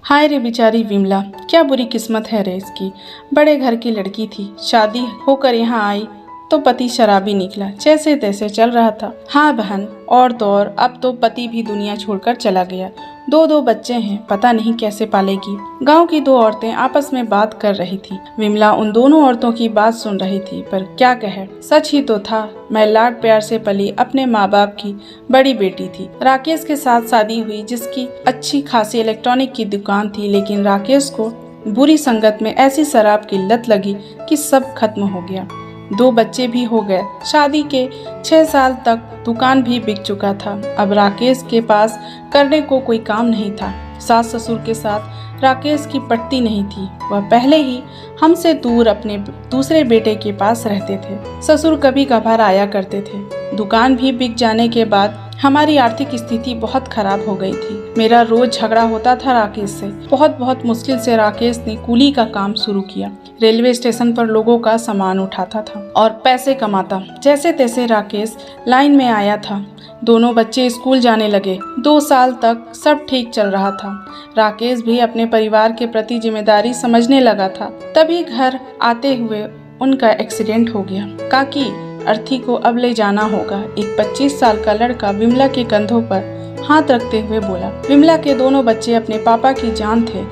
हाय रे बेचारी विमला, क्या बुरी किस्मत है रे इसकी। बड़े घर की लड़की थी, शादी होकर यहाँ आई तो पति शराबी निकला, जैसे तैसे चल रहा था। हाँ बहन, और तो और अब तो पति भी दुनिया छोड़कर चला गया। दो बच्चे हैं, पता नहीं कैसे पालेगी। गांव की दो औरतें आपस में बात कर रही थी। विमला उन दोनों औरतों की बात सुन रही थी, पर क्या कहे, सच ही तो था। मैं लाड प्यार से पली अपने माँ बाप की बड़ी बेटी थी। राकेश के साथ शादी हुई, जिसकी अच्छी खासी इलेक्ट्रॉनिक की दुकान थी, लेकिन राकेश को बुरी संगत में ऐसी शराब की लत लगी कि सब खत्म हो गया। दो बच्चे भी हो गए। शादी के 6 साल तक दुकान भी बिक चुका था। अब राकेश के पास करने को कोई काम नहीं था। सास ससुर के साथ राकेश की पटती नहीं थी। वह पहले ही हमसे दूर अपने दूसरे बेटे के पास रहते थे। ससुर कभी कभार आया करते थे। दुकान भी बिक जाने के बाद हमारी आर्थिक स्थिति बहुत खराब हो गई थी। मेरा रोज झगड़ा होता था राकेश से। बहुत मुश्किल से राकेश ने कूली का काम शुरू किया। रेलवे स्टेशन पर लोगों का सामान उठाता था और पैसे कमाता। जैसे तैसे राकेश लाइन में आया था। दोनों बच्चे स्कूल जाने लगे। 2 साल तक सब ठीक चल रहा था। राकेश भी अपने परिवार के प्रति जिम्मेदारी समझने लगा था। तभी घर आते हुए उनका एक्सीडेंट हो गया। काकी अर्थी को अब ले जाना होगा। एक 25 साल का लड़का विमला के कंधों पर हाथ रखते हुए बोला। विमला के दोनों बच्चे अपने पापा की जान थे।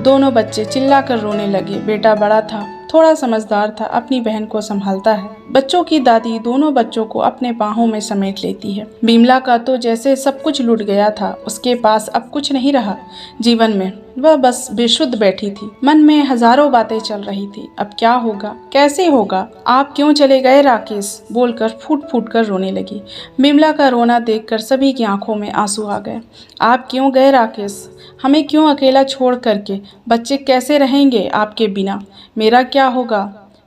दोनों बच्चे चिल्लाकर रोने लगे। बेटा बड़ा था, थोड़ा समझदार था, अपनी बहन को संभालता है। बच्चों की दादी दोनों बच्चों को अपने बाहों में समेट लेती है। विमला का तो जैसे सब कुछ लूट गया था। उसके पास अब कुछ नहीं रहा जीवन में। वह बस बेसुध बैठी थी। मन में हजारों बातें चल रही थी। अब क्या होगा, कैसे होगा। आप क्यों चले गए राकेश, बोलकर फूट फूट कर रोने लगी। विमला का रोना देखकर सभी की आंखों में आंसू आ गए। आप क्यों गए राकेश, हमें क्यों अकेला छोड़ करके। बच्चे कैसे रहेंगे आपके बिना। मेरा क्या होगा,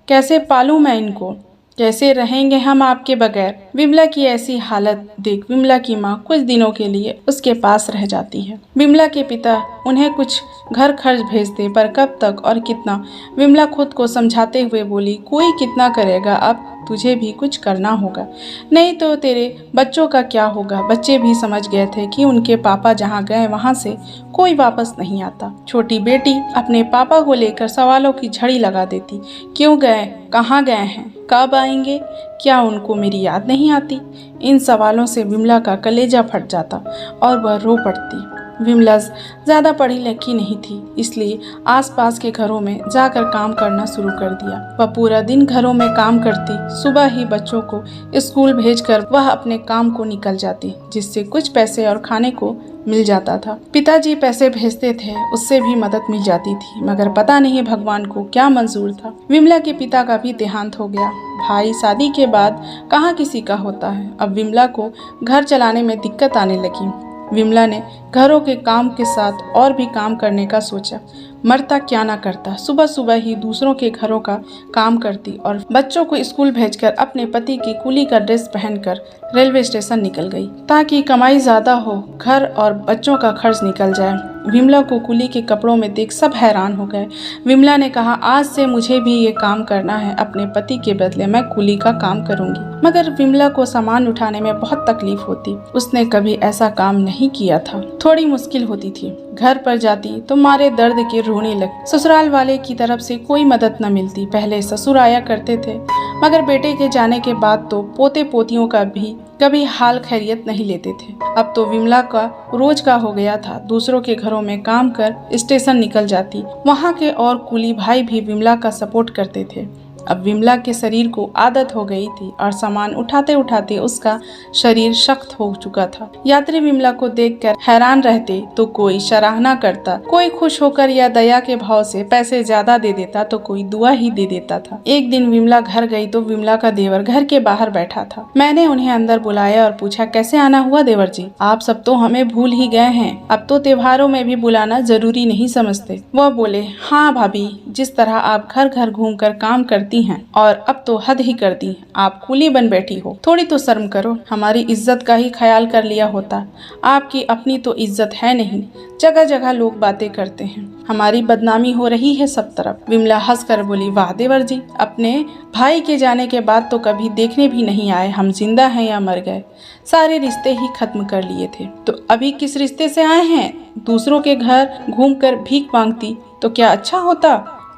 कैसे पालूं मैं इनको, कैसे रहेंगे हम आपके बगैर। विमला की ऐसी हालत देख विमला की माँ कुछ दिनों के लिए उसके पास रह जाती है। विमला के पिता उन्हें कुछ घर खर्च भेजते, पर कब तक और कितना। विमला खुद को समझाते हुए बोली, कोई कितना करेगा, अब तुझे भी कुछ करना होगा, नहीं तो तेरे बच्चों का क्या होगा। बच्चे भी समझ गए थे कि उनके पापा जहाँ गए वहाँ से कोई वापस नहीं आता। छोटी बेटी अपने पापा को लेकर सवालों की झड़ी लगा देती। क्यों गए, कहाँ गए हैं, कब आएंगे, क्या उनको मेरी याद नहीं आती। इन सवालों से विमला का कलेजा फट जाता और वह रो पड़ती। विमला ज़्यादा पढ़ी लिखी नहीं थी, इसलिए आसपास के घरों में जाकर काम करना शुरू कर दिया। वह पूरा दिन घरों में काम करती। सुबह ही बच्चों को स्कूल भेजकर वह अपने काम को निकल जाती, जिससे कुछ पैसे और खाने को मिल जाता था। पिताजी पैसे भेजते थे, उससे भी मदद मिल जाती थी, मगर पता नहीं भगवान को क्या मंजूर था। विमला के पिता का भी देहांत हो गया। भाई शादी के बाद कहाँ किसी का होता है। अब विमला को घर चलाने में दिक्कत आने लगी। विमला ने घरों के काम के साथ और भी काम करने का सोचा। मरता क्या ना करता। सुबह सुबह ही दूसरों के घरों का काम करती और बच्चों को स्कूल भेजकर अपने पति की कूली का ड्रेस पहनकर रेलवे स्टेशन निकल गई, ताकि कमाई ज़्यादा हो, घर और बच्चों का खर्च निकल जाए। विमला को कूली के कपड़ों में देख सब हैरान हो गए। विमला ने कहा, आज से मुझे भी ये काम करना है, अपने पति के बदले मैं कूली का काम करूंगी। मगर विमला को सामान उठाने में बहुत तकलीफ होती। उसने कभी ऐसा काम नहीं किया था। थोड़ी मुश्किल होती थी। घर पर जाती तो मारे दर्द के रोने लगी। ससुराल वाले की तरफ से कोई मदद न मिलती। पहले ससुर आया करते थे, मगर बेटे के जाने के बाद तो पोते पोतियों का भी कभी हाल खैरियत नहीं लेते थे। अब तो विमला का रोज का हो गया था। दूसरों के घरों में काम कर स्टेशन निकल जाती। वहाँ के और कुली भाई भी विमला का सपोर्ट करते थे। अब विमला के शरीर को आदत हो गई थी और सामान उठाते उठाते उसका शरीर सख्त हो चुका था। यात्री विमला को देखकर हैरान रहते तो कोई सराहना करता, कोई खुश होकर या दया के भाव से पैसे ज्यादा दे देता, तो कोई दुआ ही दे देता था। एक दिन विमला घर गई तो विमला का देवर घर के बाहर बैठा था। मैंने उन्हें अंदर बुलाया और पूछा, कैसे आना हुआ देवर जी, आप सब तो हमें भूल ही गए हैं। अब तो त्योहारों में भी बुलाना जरूरी नहीं समझते। वह बोले, हाँ भाभी, जिस तरह आप घर घर घूम कर काम करती करती हैं और अब तो हद ही कर दी। आप कूली बन बैठी हो, थोड़ी तो शर्म करो। हमारी इज्जत का ही ख्याल कर लिया होता। आपकी अपनी तो इज्जत है नहीं। जगह जगह लोग बातें करते हैं, हमारी बदनामी हो रही है सब तरफ। विमला हंसकर बोली, वाह देवर जी, अपने भाई के जाने के बाद तो कभी देखने भी नहीं आए हम जिंदा हैं या मर गए। सारे रिश्ते ही खत्म कर लिए थे, तो अभी किस रिश्ते से आए हैं? दूसरों के घर घूमकर भीख मांगती तो क्या अच्छा होता?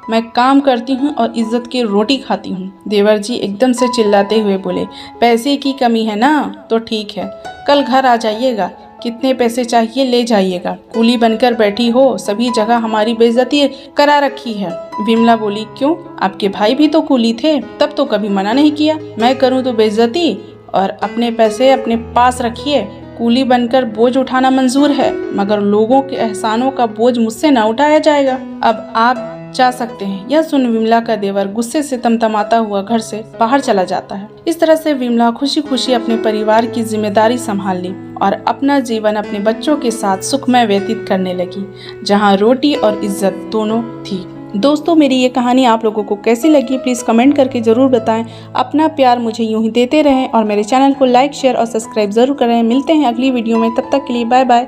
मैं काम करती हूँ और इज्जत की रोटी खाती हूँ। देवर जी एकदम से चिल्लाते हुए बोले, पैसे की कमी है ना तो ठीक है, कल घर आ जाइएगा, कितने पैसे चाहिए ले जाइएगा। कूली बनकर बैठी हो, सभी जगह हमारी बेइज्जती करा रखी है। विमला बोली, क्यों? आपके भाई भी तो कूली थे, तब तो कभी मना नहीं किया। मैं करूँ तो बेइज्जती? और अपने पैसे अपने पास रखिए। कूली बनकर बोझ उठाना मंजूर है, मगर लोगों के एहसानों का बोझ मुझसे न उठाया जाएगा। अब आप जा सकते हैं। यह सुन विमला का देवर गुस्से से तमतमाता हुआ घर से बाहर चला जाता है। इस तरह से विमला खुशी खुशी अपने परिवार की जिम्मेदारी संभाल ली और अपना जीवन अपने बच्चों के साथ सुखमय व्यतीत करने लगी, जहां रोटी और इज्जत दोनों थी। दोस्तों, मेरी ये कहानी आप लोगों को कैसी लगी प्लीज़ कमेंट करके ज़रूर बताएं। अपना प्यार मुझे यूं ही देते रहें और मेरे चैनल को लाइक शेयर और सब्सक्राइब ज़रूर करें। मिलते हैं अगली वीडियो में, तब तक के लिए बाय बाय।